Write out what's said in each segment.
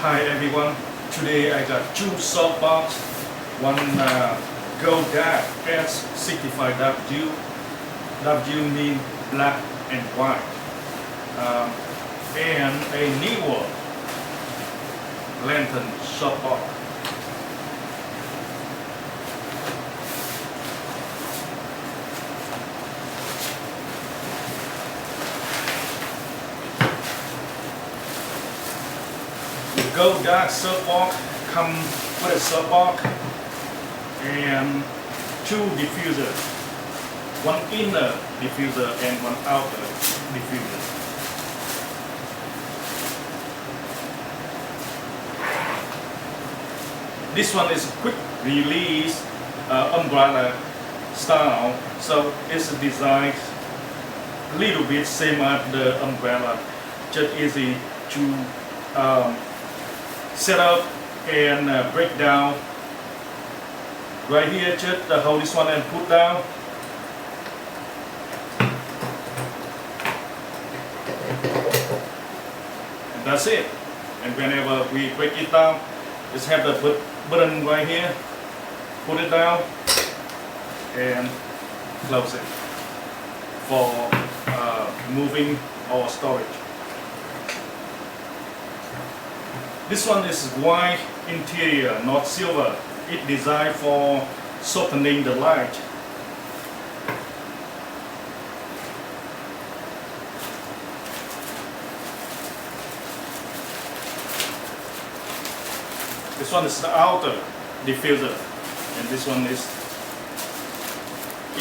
Hi everyone, today I got two softbox, one Godox S65W, W mean black and white, and a Neewer lantern softbox. Godox softbox come with a softbox and two diffusers, one inner diffuser and one outer diffuser. This one is quick release umbrella style, so it's designed a little bit same as the umbrella, just easy to set up and break down. Right here, just hold this one and put down. And that's it. And whenever we break it down, just have the button right here. Put it down and close it for moving or storage. This one is white interior, not silver. It's designed for softening the light. This one is the outer diffuser, and this one is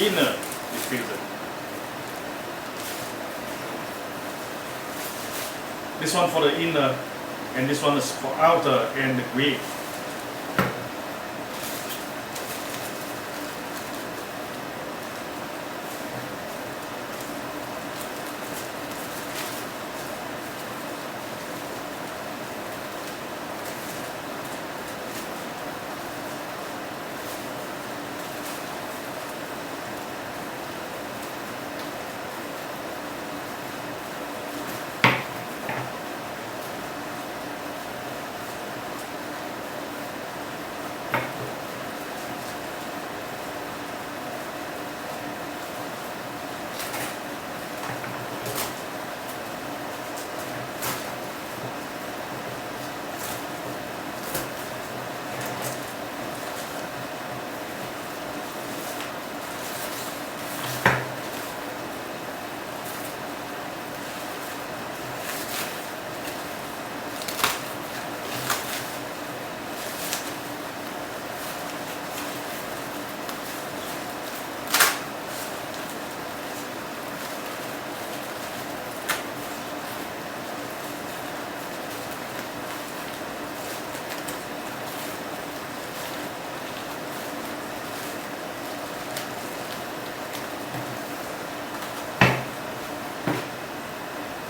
inner diffuser. This one for the inner, and this one is for outer and the grid.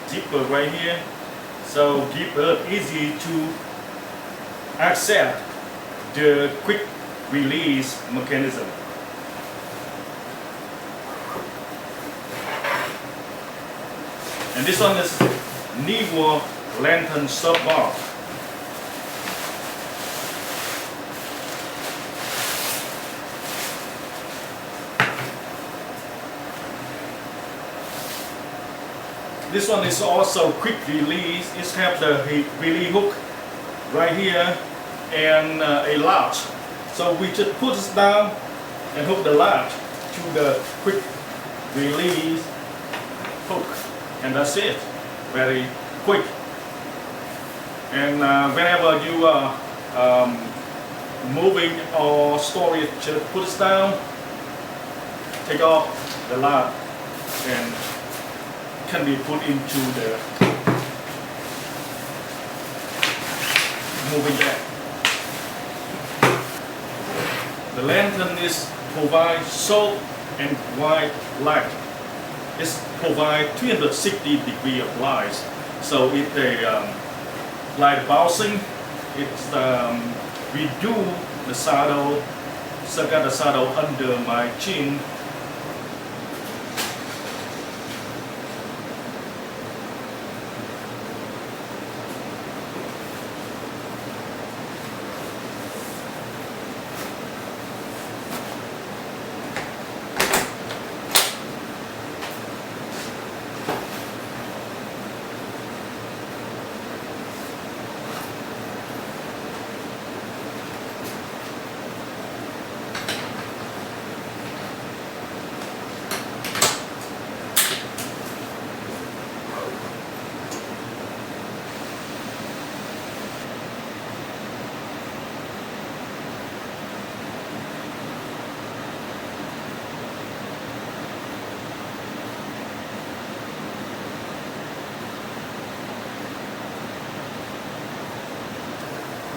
Zipper right here, so zipper easy to access the quick release mechanism. And this one is Neewer lantern softbox. This one is also quick release. It has the release hook right here and a latch. So we just put this down and hook the latch to the quick release hook, and that's it. Very quick. And whenever you are moving or storage, just put this down, take off the latch, and can be put into the moving bag. The lantern is provide soft and white light. It provide 360 degree of light. So it's a light bouncing. It's reduce the shadow, circle the shadow under my chin.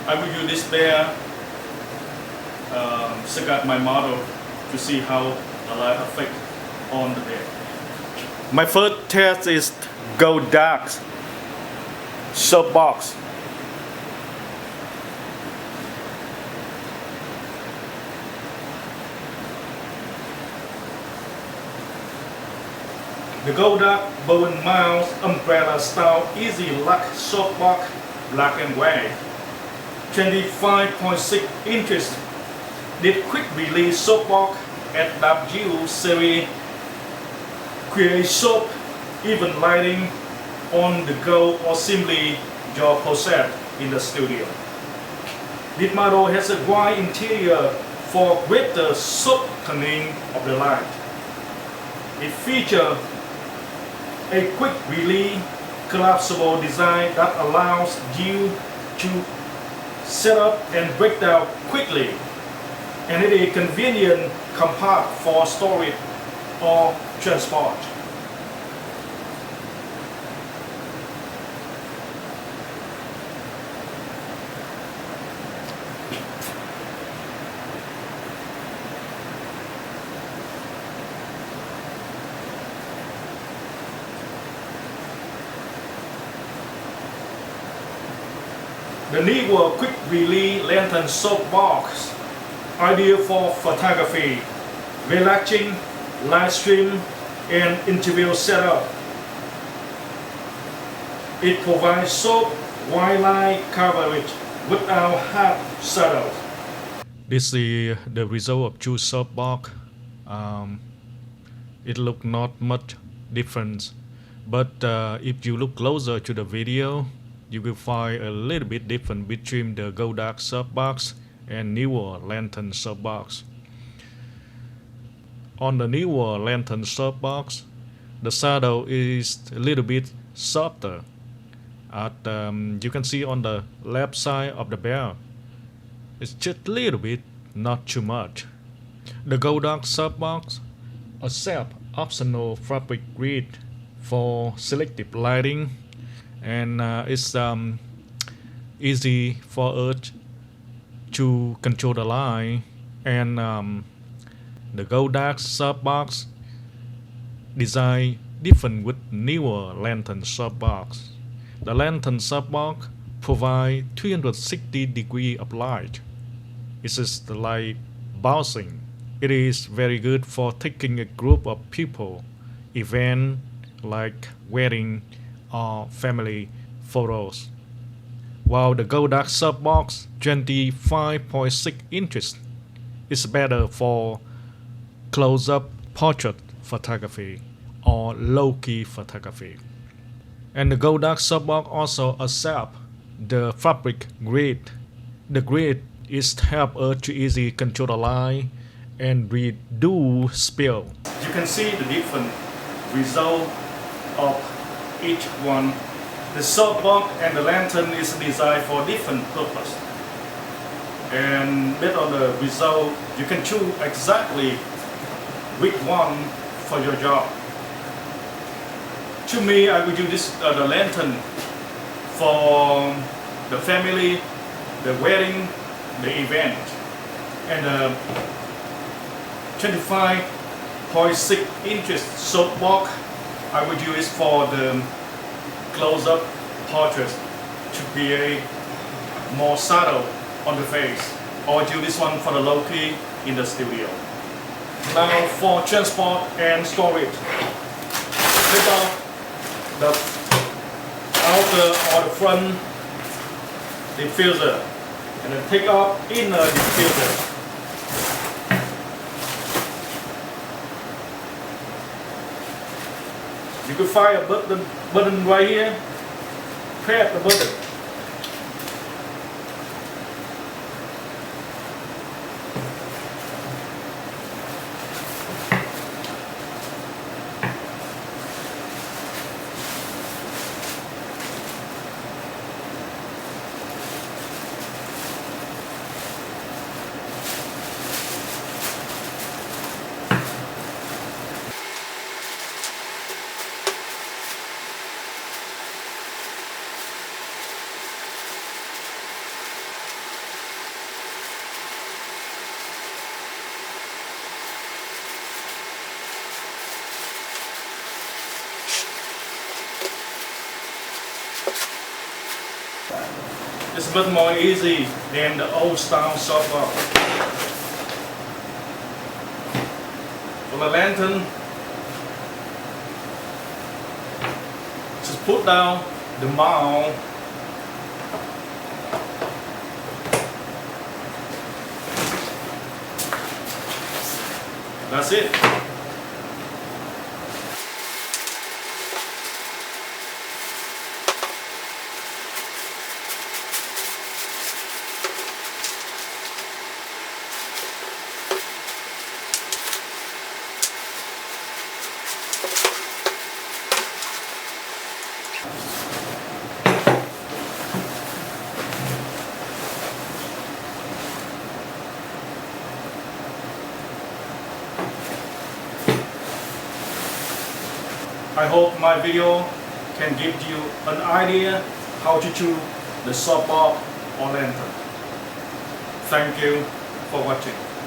I will use this bear second my model to see how the light affect on the bear. My first test is Godox Softbox. The Godox bone mouse umbrella style easy lock softbox, black and white, 25.6 inches. This quick release softbox at W series create soap, even lighting on the go or simply your possess in the studio. This model has a wide interior for greater softening of the light. It features a quick release collapsible design that allows you to set up and break down quickly, and it is convenient compact for storage or transport. The Neewer quick release lantern softbox, ideal for photography, relaxing, live stream, and interview setup. It provides soft, wide light coverage without hard shadows. This is the result of two softbox. It look not much difference, but if you look closer to the video, you will find a little bit different between the Godox softbox and Neewer lantern softbox. On the Neewer lantern softbox, the shadow is a little bit softer. You can see on the left side of the bear, it's just a little bit, not too much. The Godox softbox accepts optional fabric grid for selective lighting, and it's easy for us to control the light. And the Godox softbox design different with Neewer lantern softbox. The lantern softbox provide 360 degrees of light. It is the light bouncing. It is very good for taking a group of people, event like wedding or family photos. While the Godox softbox 25.6 inches is better for close-up portrait photography or low-key photography. And the Godox softbox also accepts the fabric grid. The grid is help us to easily control the light and reduce spill. You can see the different result of each one. The softbox and the lantern is designed for different purpose, and based on the result, you can choose exactly which one for your job. To me, I would use this the lantern for the family, the wedding, the event, and the 25.6 inches softbox I would use for the close-up portraits to create more shadow on the face, or do this one for the low-key in the studio. Now for transport and storage, take off the outer or the front diffuser, and then take off inner diffuser. You can find a button right here. Press the button. It's a bit more easy than the old style softbox. For the lantern, just put down the mount. That's it. I hope my video can give you an idea how to choose the softbox or lantern. Thank you for watching.